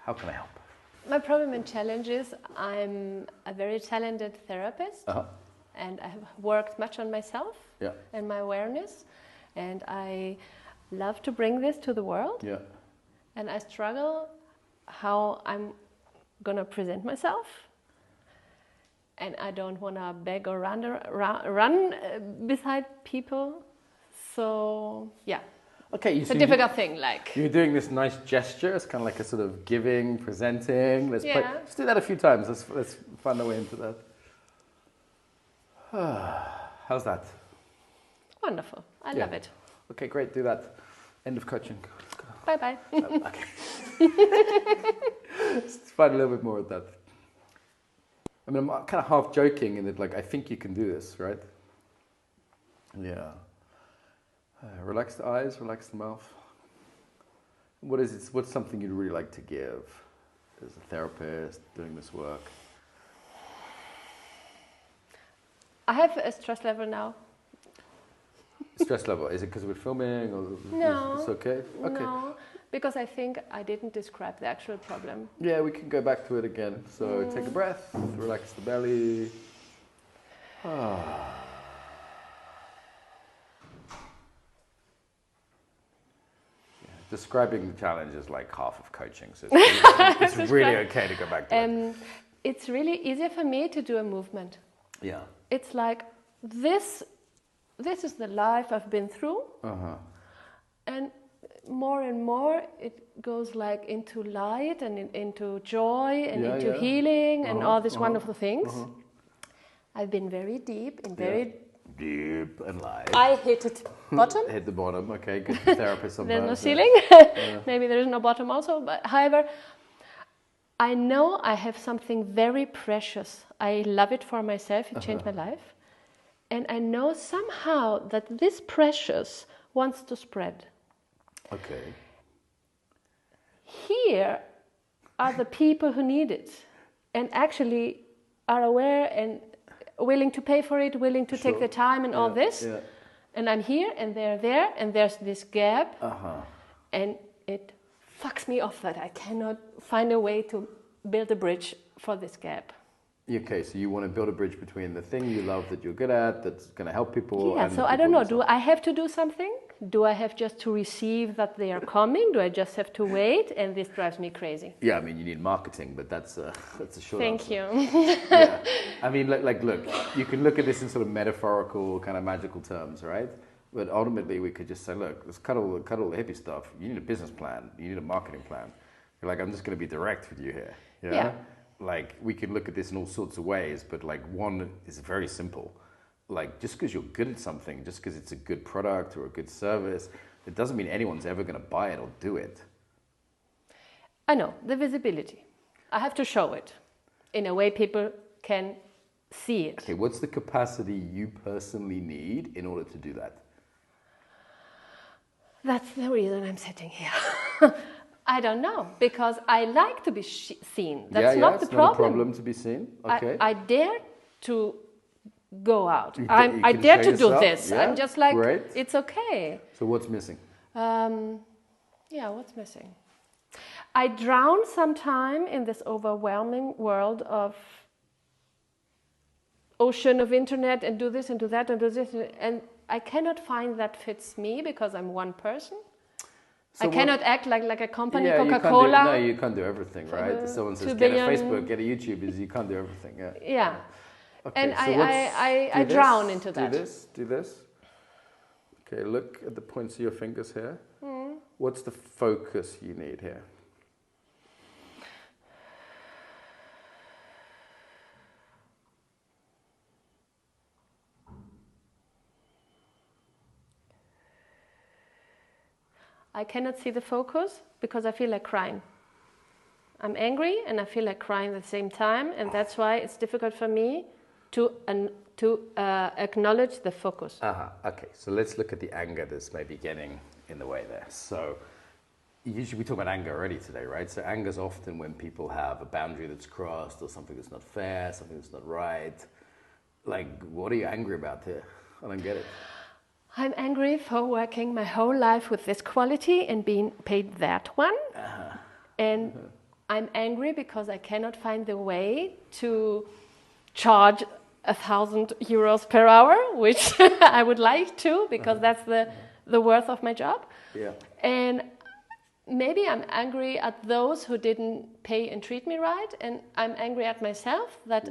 How can I help? My problem and challenge is I'm a very talented therapist, and I have worked much on myself and my awareness, and I love to bring this to the world. And I struggle how I'm gonna present myself, and I don't want to beg or run beside people. So yeah. Okay, it's a difficult thing. Like you're doing this nice gesture. It's kind of like a sort of giving, presenting. Let's do that a few times. Let's find our way into that. How's that? Wonderful. I love it. Okay, great. Do that. End of coaching. Bye bye. Okay. Let's find a little bit more of that. I mean, I'm kind of half joking in that, like, I think you can do this, right? Yeah. Relax the eyes, relax the mouth. What is it? What's something you'd really like to give as a therapist doing this work? I have a stress level now. Stress level? Is it because we're filming, or no? It's okay. Okay. No, because I think I didn't describe the actual problem. Yeah, we can go back to it again. So take a breath, relax the belly. Describing the challenge is like half of coaching, so it's really okay to go back to it. It's really easier for me to do a movement. Yeah. It's like this is the life I've been through. And more it goes like into light and into joy and into healing and all these wonderful things. I've been very deep and very deep and light. I hit it bottom. Hit the bottom. Okay, good therapist sometimes. There's no ceiling. Maybe there is no bottom also. But however, I know I have something very precious. I love it for myself. It changed my life. And I know somehow that this precious wants to spread. Okay. Here are the people who need it and actually are aware and willing to pay for it, willing to take the time and all this. And I'm here and they're there and there's this gap. And it fucks me off that I cannot find a way to build a bridge for this gap. Okay, so you want to build a bridge between the thing you love that you're good at, that's going to help people. Yeah, so I don't know, do I have to do something? Do I have just to receive that they are coming? Do I just have to wait? And this drives me crazy. Yeah, I mean, you need marketing, but that's a short Thank answer. you. Yeah. I mean, like, look, you can look at this in sort of metaphorical, kind of magical terms, right? But ultimately, we could just say, look, let's cut all the hippie stuff. You need a business plan. You need a marketing plan. You're like, I'm just going to be direct with you here. Yeah. Like, we could look at this in all sorts of ways, but like one is very simple. Like, just because you're good at something, just because it's a good product or a good service, it doesn't mean anyone's ever going to buy it or do it. I know, the visibility. I have to show it in a way people can see it. Okay, what's the capacity you personally need in order to do that? That's the reason I'm sitting here. I don't know, because I like to be seen. That's not the problem. Not a problem to be seen. Okay. I dare to go out. I dare to do this. Yeah, I'm just like, great. It's okay. So what's missing? What's missing? I drown sometime in this overwhelming world of ocean of internet and do this and do that and do this. And I cannot find that fits me because I'm one person. So I cannot act like a company, Coca-Cola. You can't do everything, right? Someone says, get a Facebook, get a YouTube, you can't do everything. Yeah. Okay, and so I drown into that. Do this. Okay, look at the points of your fingers here. What's the focus you need here? I cannot see the focus because I feel like crying. I'm angry and I feel like crying at the same time, and that's why it's difficult for me to acknowledge the focus. Okay, so let's look at the anger that's maybe getting in the way there. So usually we talk about anger already today, right? So anger is often when people have a boundary that's crossed or something that's not fair, something that's not right. Like, what are you angry about here? I don't get it. I'm angry for working my whole life with this quality and being paid that one. And I'm angry because I cannot find the way to charge 1,000 euros per hour, which I would like to, because that's the worth of my job. Yeah. And maybe I'm angry at those who didn't pay and treat me right, and I'm angry at myself that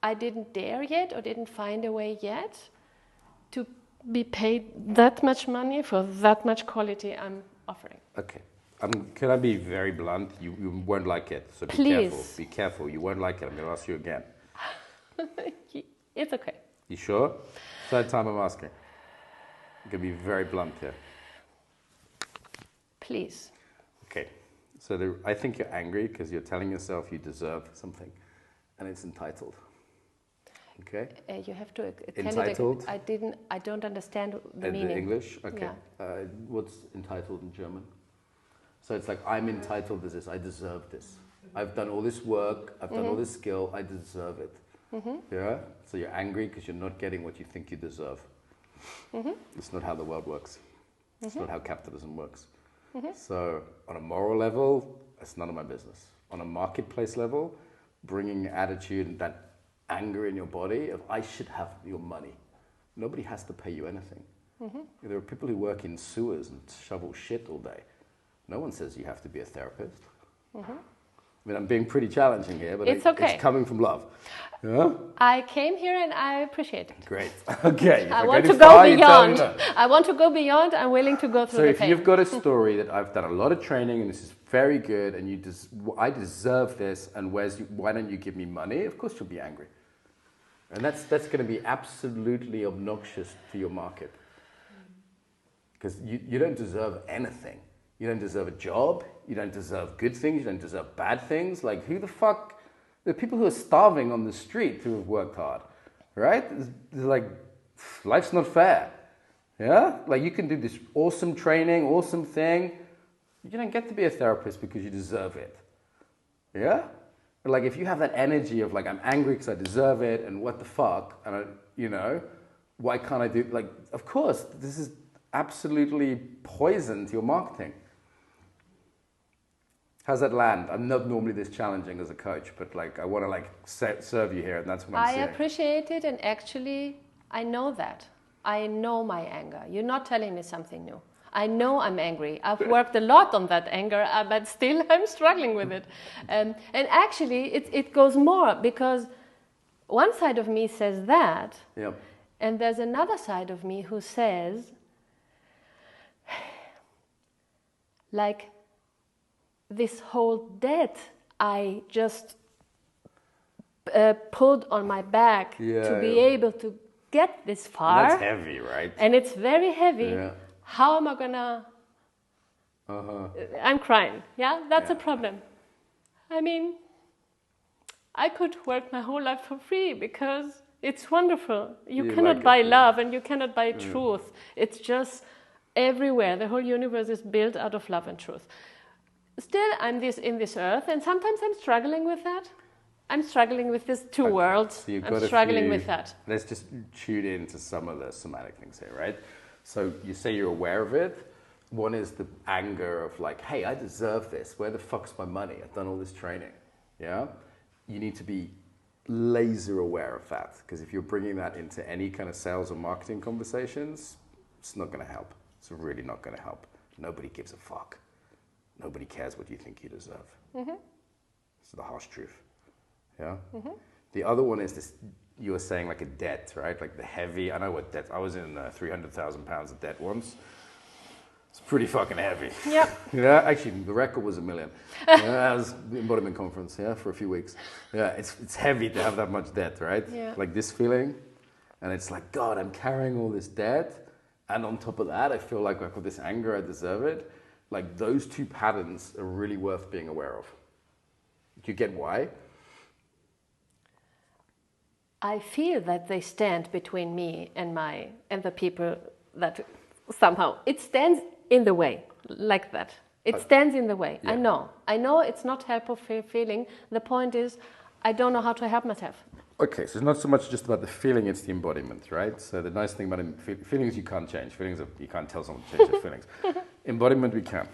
I didn't dare yet or didn't find a way yet to be paid that much money for that much quality I'm offering. Okay. Can I be very blunt? You won't like it, so be careful. Be careful. You won't like it. I'm going to ask you again. It's okay. You sure? Third time I'm asking. I'm going to be very blunt here. Please. Okay. So I think you're angry because you're telling yourself you deserve something, and it's entitled. Okay. You have to entitled. I don't understand the meaning. The English. Okay. Yeah. What's entitled in German? So it's like, I'm entitled to this. I deserve this. I've done all this work. I've done all this skill. I deserve it. Yeah. So you're angry because you're not getting what you think you deserve. It's not how the world works. It's not how capitalism works. So on a moral level, it's none of my business. On a marketplace level, bringing attitude and that anger in your body of I should have your money. Nobody has to pay you anything. There are people who work in sewers and shovel shit all day. No one says you have to be a therapist. I mean, I'm being pretty challenging here, but it's okay. It's coming from love. Yeah? I came here and I appreciate it. Great. Okay. I want to go beyond. I want to go beyond. I'm willing to go through the pain. So if you've got a story that I've done a lot of training and this is very good and I deserve this and why don't you give me money? Of course you'll be angry. And that's going to be absolutely obnoxious to your market. Because you don't deserve anything. You don't deserve a job. You don't deserve good things. You don't deserve bad things. Like, who the fuck? There are people who are starving on the street who have worked hard, right? It's like, life's not fair. Yeah? Like, you can do this awesome training, awesome thing. You don't get to be a therapist because you deserve it. Yeah? But like, if you have that energy of like, I'm angry because I deserve it, and what the fuck, and why can't I do, like, of course, this is absolutely poison to your marketing. How's that land? I'm not normally this challenging as a coach, but like I want to like serve you here, and that's what I'm seeing. I appreciate it, and actually, I know that. I know my anger. You're not telling me something new. I know I'm angry. I've worked a lot on that anger, but still I'm struggling with it. And actually, it goes more, because one side of me says that, and there's another side of me who says, like, this whole debt I just pulled on my back to be able to get this far. And that's heavy, right? And it's very heavy. Yeah. How am I gonna... I'm crying. Yeah, that's a problem. I mean, I could work my whole life for free because it's wonderful. You cannot buy love and you cannot buy truth. It's just everywhere. The whole universe is built out of love and truth. Still, I'm in this earth, and sometimes I'm struggling with that. I'm struggling with these two worlds. So I'm struggling with that. Let's just tune into some of the somatic things here, right? So you say you're aware of it. One is the anger of like, hey, I deserve this. Where the fuck's my money? I've done all this training. Yeah? You need to be laser aware of that, because if you're bringing that into any kind of sales or marketing conversations, it's not going to help. It's really not going to help. Nobody gives a fuck. Nobody cares what you think you deserve. It's the harsh truth. Yeah? The other one is this, you were saying like a debt, right? Like the heavy, I know what debt, I was in 300,000 pounds of debt once. It's pretty fucking heavy. Yep. Yeah, actually the record was $1 million. That was the Embodiment conference, for a few weeks. Yeah, it's heavy to have that much debt, right? Yeah. Like this feeling. And it's like, God, I'm carrying all this debt. And on top of that, I feel like with this anger, I deserve it. Like those two patterns are really worth being aware of. Do you get why? I feel that they stand between me and the people that somehow it stands in the way, like that. It stands in the way. Yeah. I know it's not helpful feeling. The point is, I don't know how to help myself. Okay, so it's not so much just about the feeling, it's the embodiment, right? So the nice thing about feelings you can't change. Feelings, you can't tell someone to change their feelings. Embodiment we can.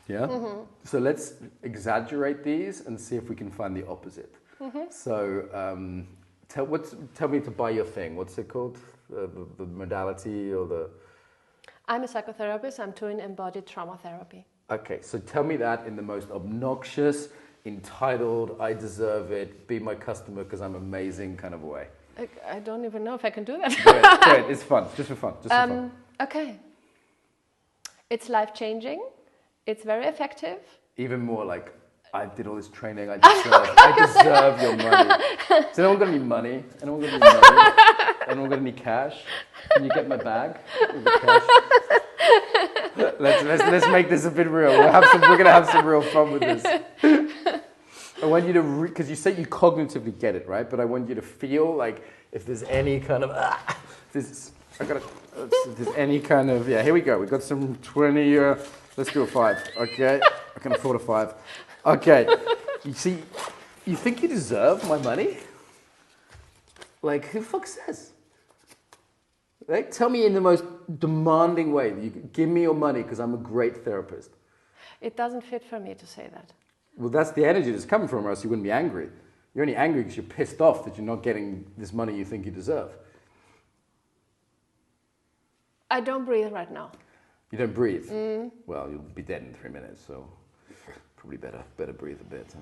Yeah? Mm-hmm. So let's exaggerate these and see if we can find the opposite. Mm-hmm. So tell me to buy your thing. What's it called? The modality or the... I'm a psychotherapist. I'm doing embodied trauma therapy. Okay, so tell me that in the most obnoxious, entitled, I deserve it, be my customer because I'm amazing kind of way. I don't even know if I can do that. Great. It's fun, just for fun. Okay. It's life-changing. It's very effective. Even more like, I did all this training, I deserve your money. Is anyone got any money? Anyone got any money? Anyone got any cash? Can you get my bag? Cash? Let's make this a bit real. We're gonna have some real fun with this. I want you to, because you say you cognitively get it, right? But I want you to feel like if there's any kind of, if there's any kind of, here we go. We've got some 20, let's do a 5, okay? I can afford a 5. Okay, you see, you think you deserve my money? Like, who the fuck says? Like, tell me in the most demanding way, give me your money because I'm a great therapist. It doesn't fit for me to say that. Well, that's the energy that's coming from, or else you wouldn't be angry. You're only angry because you're pissed off that you're not getting this money you think you deserve. I don't breathe right now. You don't breathe? Well, you'll be dead in 3 minutes, so probably better breathe a bit. Huh?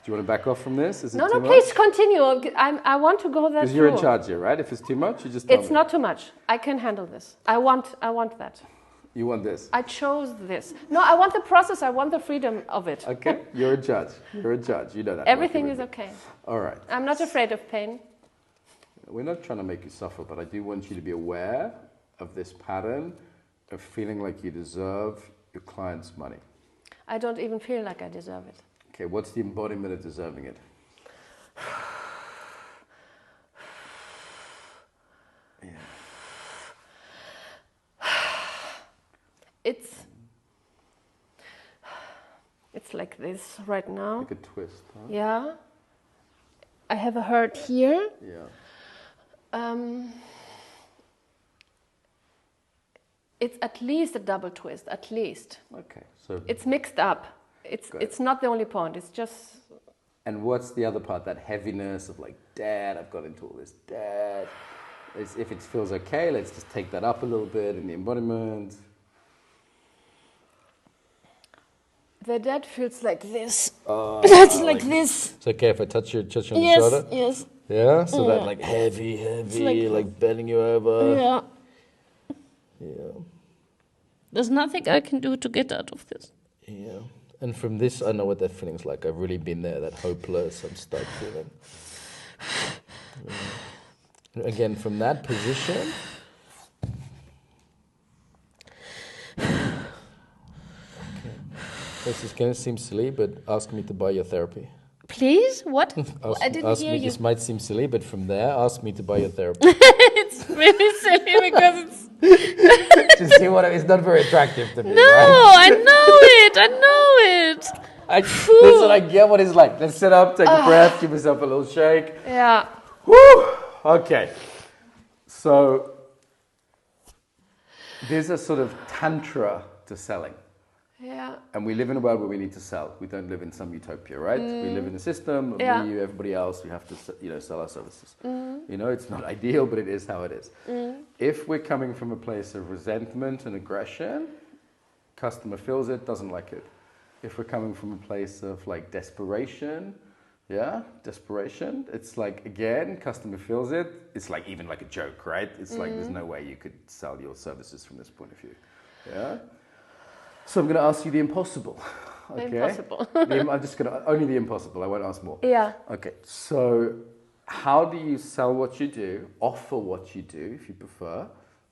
Do you want to back off from this? Is it no, too much? Please continue. I want to go there. Because you're in charge here, right? If it's too much, you just tell me. It's not too much. I can handle this. I want that. You want this? I chose this. No, I want the process. I want the freedom of it. Okay, you're a judge. You're a judge. You know that. Everything is okay. All right. I'm not afraid of pain. We're not trying to make you suffer, but I do want you to be aware of this pattern of feeling like you deserve your client's money. I don't even feel like I deserve it. Okay, what's the embodiment of deserving it? Yeah. It's like this right now. Like a twist, huh? Yeah. I have a hurt here. Yeah. It's at least a double twist, at least. Okay, so... It's mixed up. It's not the only point, it's just... And what's the other part, that heaviness of like, Dad, I've got into all this debt. If it feels okay, let's just take that up a little bit in the embodiment. The debt feels like this. That's like this. It's okay if I touch you on the shoulder? Yes. Yeah? So that like heavy, like bending you over. Yeah. Yeah. There's nothing I can do to get out of this. Yeah. And from this, I know what that feeling's like. I've really been there, that hopeless, I'm stuck feeling. Yeah. Again, from that position... This is going to seem silly, but ask me to buy your therapy. Please? What? I didn't hear you. This might seem silly, but from there, ask me to buy your therapy. It's really silly because it's... Just see what it's not very attractive to me. No, right? I know it. Listen, I get what it's like. Let's sit up, take a breath, give yourself a little shake. Yeah. Woo! Okay. So, there's a sort of tantra to selling. Yeah. And we live in a world where we need to sell. We don't live in some utopia, right? We live in a system. Yeah. You, everybody else, we have to, sell our services. It's not ideal, but it is how it is. If we're coming from a place of resentment and aggression, customer feels it, doesn't like it. If we're coming from a place of like desperation, it's like, again, customer feels it. It's like even like a joke, right? It's like there's no way you could sell your services from this point of view. Yeah. So I'm going to ask you the impossible. Okay? The impossible. I'm just going to, only the impossible, I won't ask more. Yeah. Okay, so how do you sell what you do, offer what you do, if you prefer,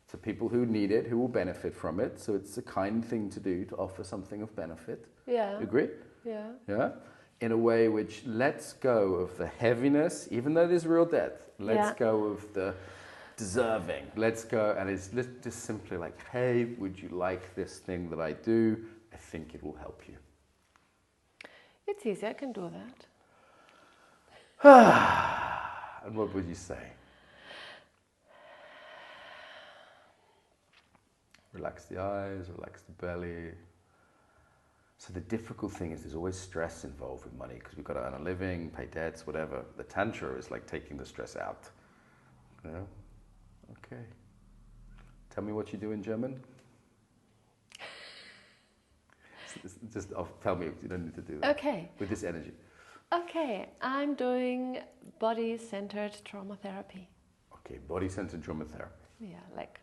to people who need it, who will benefit from it? So it's a kind thing to do, to offer something of benefit. Yeah. You agree? Yeah. Yeah? In a way which lets go of the heaviness, even though there's real debt, let's go of the deserving. Let's go, and it's just simply like, hey, would you like this thing that I do? I think it will help you. It's easy, I can do that. And what would you say? Relax the eyes, relax the belly. So the difficult thing is there's always stress involved with money because we've got to earn a living, pay debts, whatever. The tantra is like taking the stress out. Yeah? Okay. Tell me what you do in German. Just tell me, you don't need to do that. Okay. With this energy. Okay, I'm doing body-centered trauma therapy. Okay, body-centered trauma therapy. Yeah, like...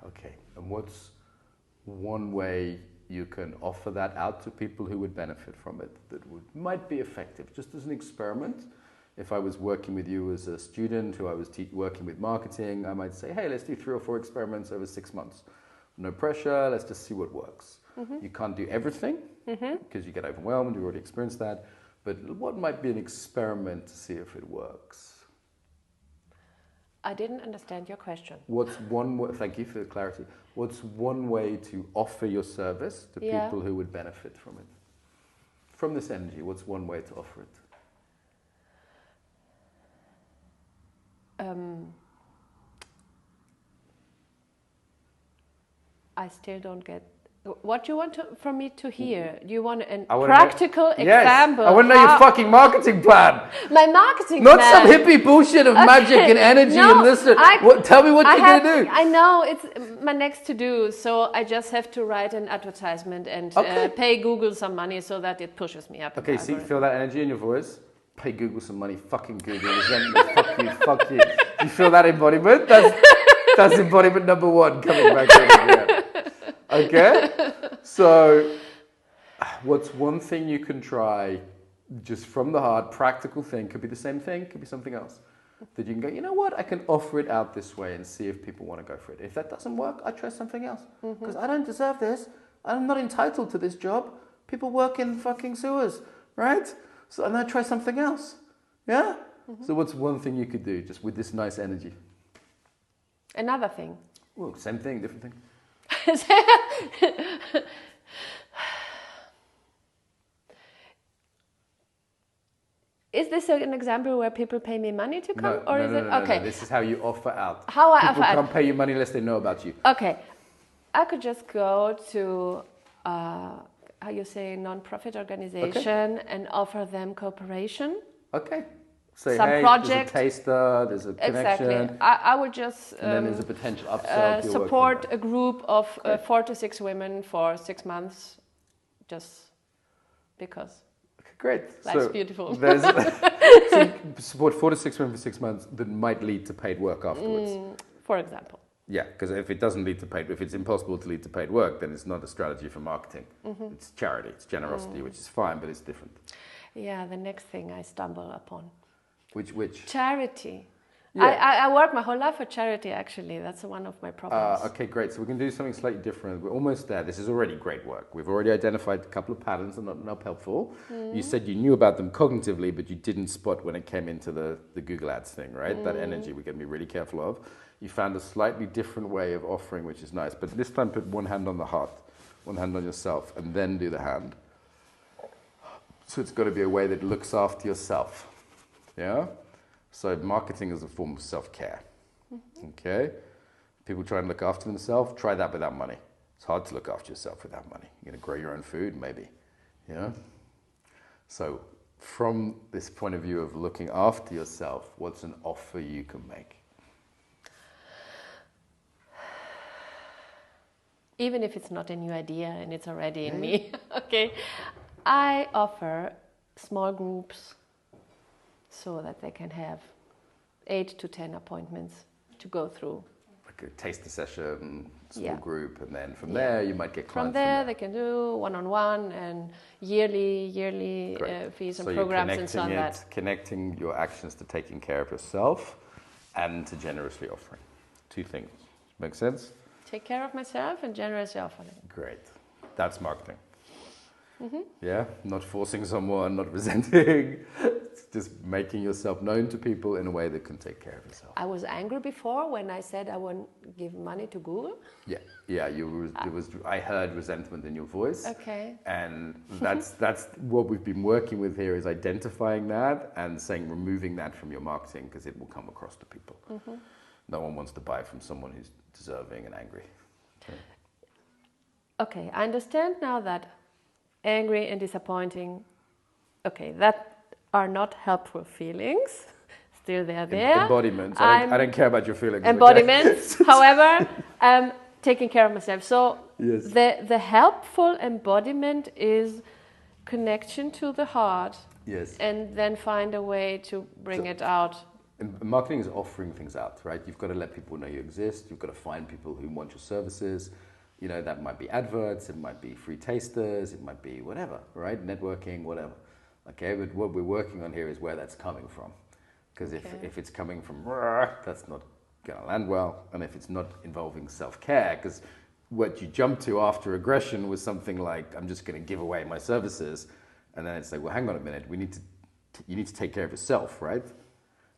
Okay, and what's one way you can offer that out to people who would benefit from it that might be effective, just as an experiment? If I was working with you as a student who I was working with marketing, I might say, hey, let's do 3 or 4 experiments over 6 months. No pressure, let's just see what works. Mm-hmm. You can't do everything because you get overwhelmed, you've already experienced that. But what might be an experiment to see if it works? I didn't understand your question. Thank you for the clarity. What's one way to offer your service to people who would benefit from it? From this energy, what's one way to offer it? I still don't get what do you want from me to hear. Do you want a practical example? Yes, I want to know your fucking marketing plan. My marketing plan. Not some hippie bullshit of magic and energy and this. Tell me what you're going to do. I know it's my next to do, so I just have to write an advertisement and pay Google some money so that it pushes me up. Okay, see, feel that energy in your voice. Pay Google some money. Fucking Google. Resentment. Fuck you. Fuck you. You feel that embodiment? That's embodiment number 1 coming back in. Yeah. Okay? So, what's one thing you can try just from the heart, practical thing, could be the same thing, could be something else, that you can go, you know what, I can offer it out this way and see if people want to go for it. If that doesn't work, I try something else. Because I don't deserve this. I'm not entitled to this job. People work in fucking sewers, right? So, and I try something else. Yeah? So what's one thing you could do just with this nice energy? Another thing. Well, same thing, different thing. Is this an example where people pay me money to come? No. This is how you offer out. How I offer out. People can't pay you money unless they know about you. Okay. I could just go to, how you say, non-profit organization and offer them cooperation. Okay. Say, some hey, project. There's a taster, there's a connection. Exactly. I would just and then there's a potential upsell support a group of 4 to 6 women for 6 months, just because. Okay, great. Life's beautiful. So support 4 to 6 women for 6 months that might lead to paid work afterwards. For example. Yeah, because if it doesn't lead to paid, if it's impossible to lead to paid work, then it's not a strategy for marketing. It's charity, it's generosity, which is fine, but it's different. Yeah, the next thing I stumble upon. Which? Charity. Yeah. I work my whole life for charity, actually. That's one of my problems. Okay, great. So we're going to do something slightly different. We're almost there. This is already great work. We've already identified a couple of patterns that are not helpful. You said you knew about them cognitively, but you didn't spot when it came into the Google Ads thing, right? That energy we're going to be really careful of. You found a slightly different way of offering, which is nice. But this time put one hand on the heart, one hand on yourself, and then do the hand. So it's got to be a way that looks after yourself. Yeah? So marketing is a form of self-care. Okay? People try and look after themselves. Try that without money. It's hard to look after yourself without money. You're going to grow your own food, maybe. Yeah? So from this point of view of looking after yourself, what's an offer you can make? Even if it's not a new idea and it's already in me. Okay. I offer small groups so that they can have 8 to 10 appointments to go through. Like a taster session, small group, and then from there you might get clients. From there they can do one-on-one and yearly fees and programs and so on that. Connecting your actions to taking care of yourself and to generously offering. 2 things. Make sense? Take care of myself and generously offering. Great. That's marketing. Yeah, not forcing someone, not resenting. It's just making yourself known to people in a way that can take care of yourself. I was angry before when I said I won't give money to Google. Yeah. I heard resentment in your voice. Okay. And that's what we've been working with here is identifying that and saying removing that from your marketing because it will come across to people. No one wants to buy from someone who's deserving and angry. Okay, I understand now that angry and disappointing, okay, that are not helpful feelings. Still they're there. Embodiments. I don't care about your feelings. Embodiments. Okay? However, taking care of myself. So yes. the helpful embodiment is connection to the heart. Yes. And then find a way to bring it out. And marketing is offering things out, right? You've got to let people know you exist. You've got to find people who want your services. You know, that might be adverts, it might be free tasters, it might be whatever, right? Networking, whatever. Okay, but what we're working on here is where that's coming from. Because if it's coming from, that's not going to land well. And if it's not involving self-care, because what you jumped to after aggression was something like, I'm just going to give away my services. And then it's like, well, hang on a minute, you need to take care of yourself, right?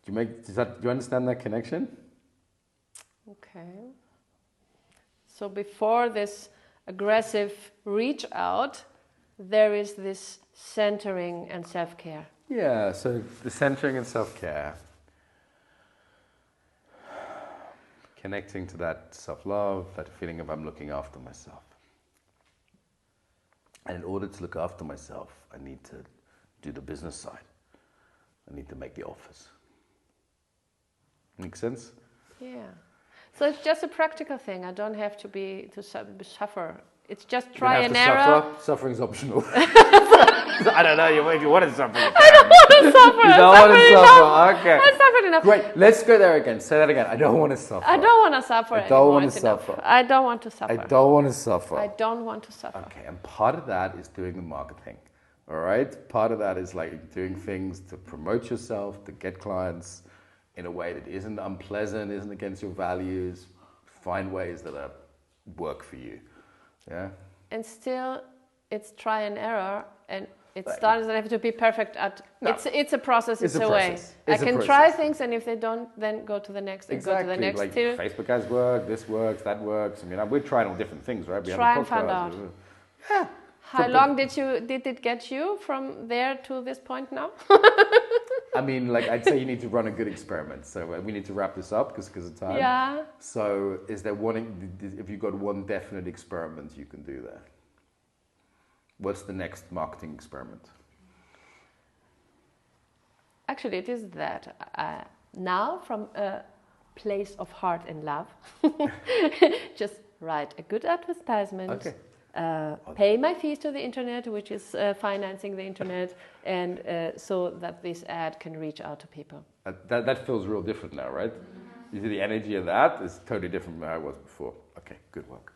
Do you understand that connection? Okay. So before this aggressive reach out, there is this centering and self-care. Yeah, so the centering and self-care. Connecting to that self-love, that feeling of I'm looking after myself. And in order to look after myself, I need to do the business side. I need to make the offers. Make sense? Yeah. So it's just a practical thing. I don't have to suffer. It's just try and error. Suffering's optional. I don't know. If you want to suffer, you can. I don't want to suffer. You don't want to suffer. Okay. I suffered enough. Great. Let's go there again. Say that again. I don't want to suffer. I don't want to suffer. I don't want to suffer. I don't want to suffer. I don't want to suffer. I don't want to suffer. Okay. And part of that is doing the marketing. All right. Part of that is like doing things to promote yourself, to get clients in a way that isn't unpleasant, isn't against your values. Find ways that work for you. Yeah. And still, it's try and error, and it doesn't have to be perfect at. No. It's a process. It's a way. I can try things, and if they don't, then go to the next. And go to the next. Like Facebook ads work. This works. That works. I mean, we're trying all different things, right? We try and find out. Yeah. How long did it get you from there to this point now? I mean, like I'd say you need to run a good experiment. So we need to wrap this up because of time. Yeah. So if you've got one definite experiment you can do there? What's the next marketing experiment? Actually, it is that now from a place of heart and love, just write a good advertisement. Okay. Pay my fees to the internet, which is financing the internet, and so that this ad can reach out to people. That feels real different now, right? You see the energy of that is totally different from how it was before. Okay, good work.